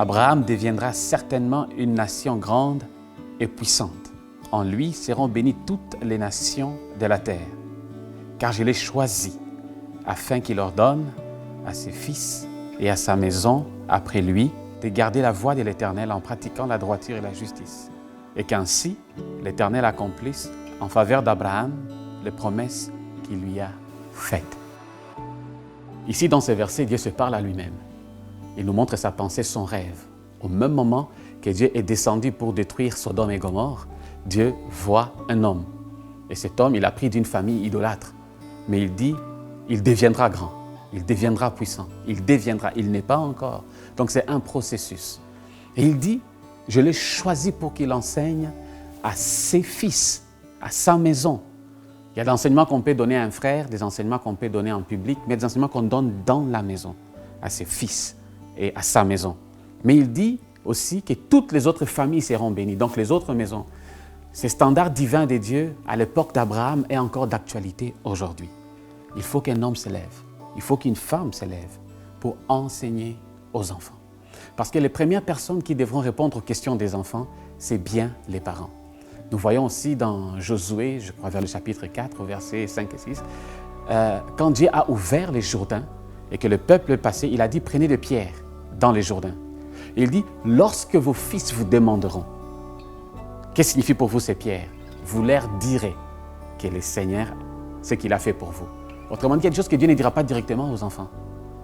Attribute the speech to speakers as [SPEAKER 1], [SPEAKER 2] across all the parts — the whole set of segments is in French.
[SPEAKER 1] Abraham deviendra certainement une nation grande et puissante. En lui seront bénies toutes les nations de la terre. Car je l'ai choisi, afin qu'il ordonne à ses fils et à sa maison, après lui, de garder la voie de l'Éternel en pratiquant la droiture et la justice. Et qu'ainsi, l'Éternel accomplisse en faveur d'Abraham les promesses qu'il lui a faites. Ici, dans ces versets, Dieu se parle à lui-même. Il nous montre sa pensée, son rêve. Au même moment que Dieu est descendu pour détruire Sodome et Gomorrhe, Dieu voit un homme. Et cet homme, il a pris d'une famille idolâtre. Mais il dit, il deviendra grand, il deviendra puissant, il n'est pas encore. Donc c'est un processus. Et il dit, je l'ai choisi pour qu'il enseigne à ses fils, à sa maison. Il y a des enseignements qu'on peut donner à un frère, des enseignements qu'on peut donner en public, mais des enseignements qu'on donne dans la maison, à ses fils et à sa maison. Mais il dit aussi que toutes les autres familles seront bénies, donc les autres maisons. Ce standard divin de Dieu, à l'époque d'Abraham, est encore d'actualité aujourd'hui. Il faut qu'un homme se lève, il faut qu'une femme se lève pour enseigner aux enfants. Parce que les premières personnes qui devront répondre aux questions des enfants, c'est bien les parents. Nous voyons aussi dans Josué, je crois vers le chapitre 4, versets 5 et 6, quand Dieu a ouvert les Jourdains et que le peuple passait, il a dit, prenez des pierres dans les Jourdains. Et il dit, lorsque vos fils vous demanderont, qu'est-ce que signifie pour vous ces pierres? Vous leur direz que le Seigneur, ce qu'il a fait pour vous. Autrement dit, il y a des choses que Dieu ne dira pas directement aux enfants.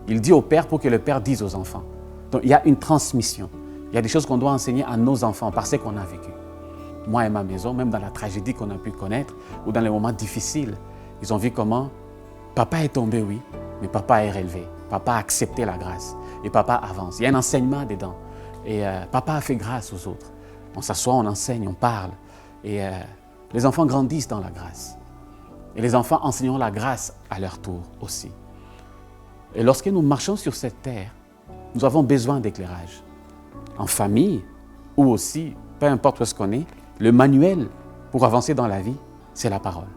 [SPEAKER 1] Il dit au Père pour que le Père dise aux enfants. Donc il y a une transmission. Il y a des choses qu'on doit enseigner à nos enfants par ce qu'on a vécu. Moi et ma maison, même dans la tragédie qu'on a pu connaître ou dans les moments difficiles, ils ont vu comment papa est tombé, oui, mais papa est relevé. Papa a accepté la grâce et papa avance. Il y a un enseignement dedans. Et papa a fait grâce aux autres. On s'assoit, on enseigne, on parle. Et les enfants grandissent dans la grâce. Et les enfants enseigneront la grâce à leur tour aussi. Et lorsque nous marchons sur cette terre, nous avons besoin d'éclairage. En famille ou aussi, peu importe où est-ce qu'on est, le manuel pour avancer dans la vie, c'est la parole.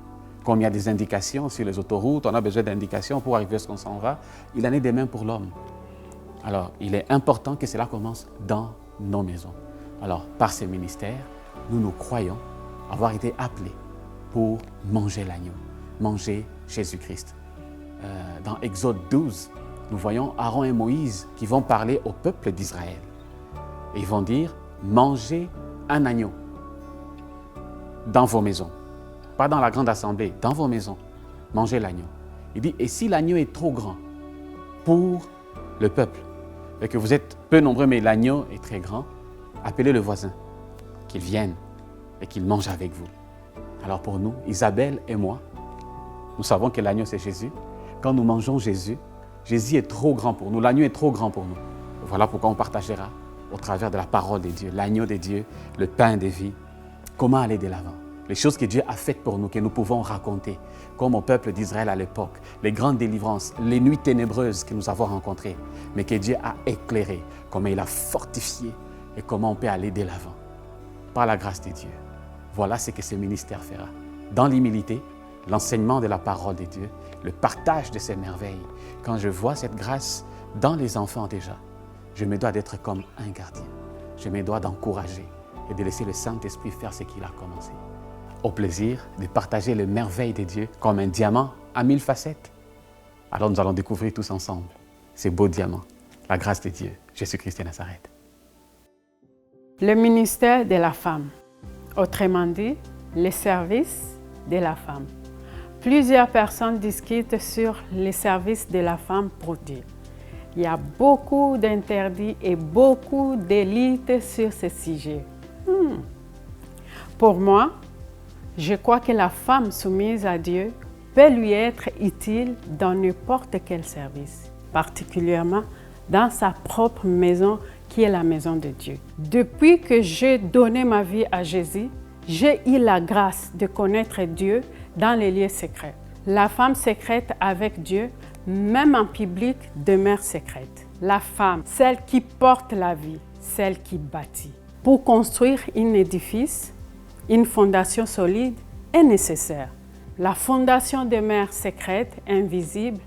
[SPEAKER 1] Comme il y a des indications sur les autoroutes, on a besoin d'indications pour arriver à ce qu'on s'en va, il en est de même pour l'homme. Alors, il est important que cela commence dans nos maisons. Alors, par ces ministères, nous croyons avoir été appelés pour manger l'agneau, manger Jésus-Christ. Dans Exode 12, nous voyons Aaron et Moïse qui vont parler au peuple d'Israël. Et ils vont dire, mangez un agneau dans vos maisons. Pas dans la grande assemblée, dans vos maisons. Mangez l'agneau. Il dit, et si l'agneau est trop grand pour le peuple, et que vous êtes peu nombreux, mais l'agneau est très grand, appelez le voisin, qu'il vienne et qu'il mange avec vous. Alors pour nous, Isabelle et moi, nous savons que l'agneau c'est Jésus. Quand nous mangeons Jésus, Jésus est trop grand pour nous, l'agneau est trop grand pour nous. Voilà pourquoi on partagera au travers de la parole de Dieu, l'agneau de Dieu, le pain de vie, comment aller de l'avant. Les choses que Dieu a faites pour nous, que nous pouvons raconter, comme au peuple d'Israël à l'époque, les grandes délivrances, les nuits ténébreuses que nous avons rencontrées, mais que Dieu a éclairées, comment il a fortifié et comment on peut aller de l'avant. Par la grâce de Dieu. Voilà ce que ce ministère fera. Dans l'humilité, l'enseignement de la parole de Dieu, le partage de ces merveilles. Quand je vois cette grâce dans les enfants déjà, je me dois d'être comme un gardien. Je me dois d'encourager et de laisser le Saint-Esprit faire ce qu'il a commencé. Au plaisir de partager les merveilles de Dieu comme un diamant à 1000 facettes. Alors nous allons découvrir tous ensemble ces beaux diamants, la grâce de Dieu, Jésus-Christ de Nazareth.
[SPEAKER 2] Le ministère de la femme, autrement dit, le service de la femme. Plusieurs personnes discutent sur les services de la femme pour Dieu. Il y a beaucoup d'interdits et beaucoup d'élites sur ce sujet. Pour moi, je crois que la femme soumise à Dieu peut lui être utile dans n'importe quel service, particulièrement dans sa propre maison qui est la maison de Dieu. Depuis que j'ai donné ma vie à Jésus, j'ai eu la grâce de connaître Dieu dans les lieux secrets. La femme secrète avec Dieu, même en public, demeure secrète. La femme, celle qui porte la vie, celle qui bâtit. Pour construire un édifice, une fondation solide est nécessaire. La fondation demeure secrète, invisible,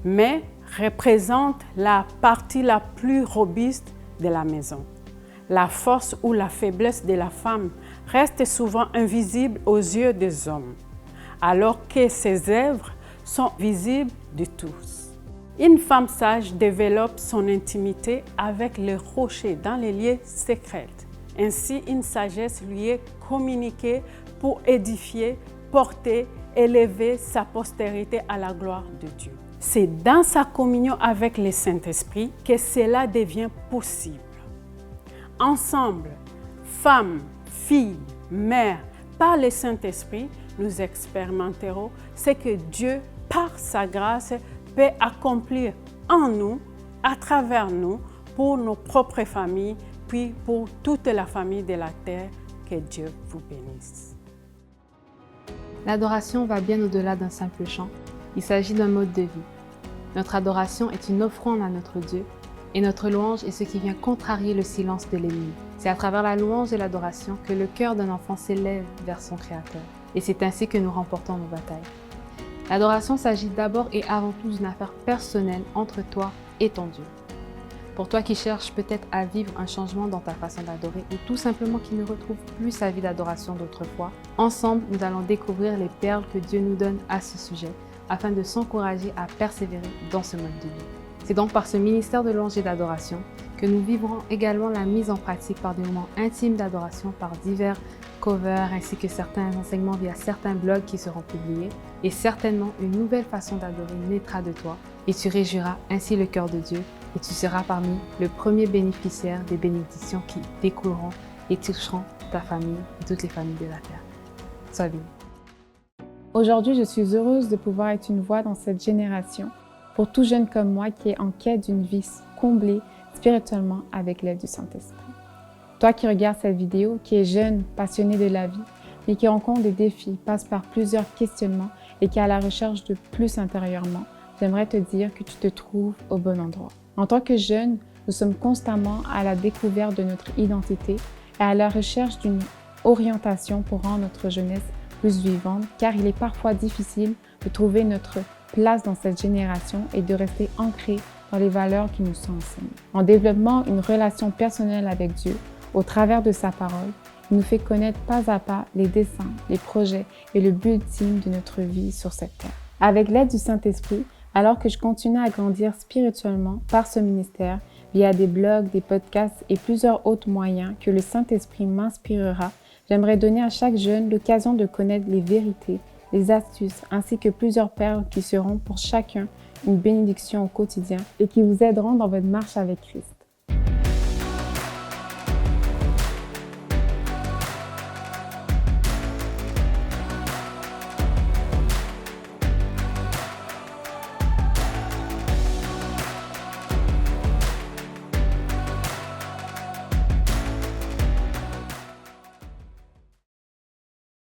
[SPEAKER 2] mais représente la partie la plus robuste de la maison. La force ou la faiblesse de la femme reste souvent invisible aux yeux des hommes, alors que ses œuvres sont visibles de tous. Une femme sage développe son intimité avec les rochers dans les lieux secrets. Ainsi, une sagesse lui est communiquée pour édifier, porter, élever sa postérité à la gloire de Dieu. C'est dans sa communion avec le Saint-Esprit que cela devient possible. Ensemble, femmes, filles, mères, par le Saint-Esprit, nous expérimenterons ce que Dieu, par sa grâce, peut accomplir en nous, à travers nous, pour nos propres familles, puis pour toute la famille de la terre. Que Dieu vous bénisse.
[SPEAKER 3] L'adoration va bien au-delà d'un simple chant. Il s'agit d'un mode de vie. Notre adoration est une offrande à notre Dieu et notre louange est ce qui vient contrarier le silence de l'ennemi. C'est à travers la louange et l'adoration que le cœur d'un enfant s'élève vers son Créateur. Et c'est ainsi que nous remportons nos batailles. L'adoration s'agit d'abord et avant tout d'une affaire personnelle entre toi et ton Dieu. Pour toi qui cherches peut-être à vivre un changement dans ta façon d'adorer ou tout simplement qui ne retrouve plus sa vie d'adoration d'autrefois, ensemble, nous allons découvrir les perles que Dieu nous donne à ce sujet afin de s'encourager à persévérer dans ce mode de vie. C'est donc par ce ministère de louange et d'adoration que nous vivrons également la mise en pratique par des moments intimes d'adoration, par divers covers ainsi que certains enseignements via certains blogs qui seront publiés. Et certainement, une nouvelle façon d'adorer naîtra de toi et tu réjouiras ainsi le cœur de Dieu et tu seras parmi le premier bénéficiaire des bénédictions qui découleront et toucheront ta famille et toutes les familles de la terre. Sois béni.
[SPEAKER 4] Aujourd'hui, je suis heureuse de pouvoir être une voix dans cette génération pour tout jeune comme moi qui est en quête d'une vie comblée spirituellement avec l'aide du Saint-Esprit. Toi qui regardes cette vidéo, qui es jeune, passionné de la vie, mais qui rencontre des défis, passe par plusieurs questionnements et qui est à la recherche de plus intérieurement, j'aimerais te dire que tu te trouves au bon endroit. En tant que jeune, nous sommes constamment à la découverte de notre identité et à la recherche d'une orientation pour rendre notre jeunesse plus vivante, car il est parfois difficile de trouver notre place dans cette génération et de rester ancré dans les valeurs qui nous sont enseignées. En développant une relation personnelle avec Dieu, au travers de sa parole, il nous fait connaître pas à pas les desseins, les projets et le but ultime de notre vie sur cette terre. Avec l'aide du Saint-Esprit, alors que je continue à grandir spirituellement par ce ministère, via des blogs, des podcasts et plusieurs autres moyens que le Saint-Esprit m'inspirera, j'aimerais donner à chaque jeune l'occasion de connaître les vérités, les astuces, ainsi que plusieurs perles qui seront pour chacun une bénédiction au quotidien et qui vous aideront dans votre marche avec Christ.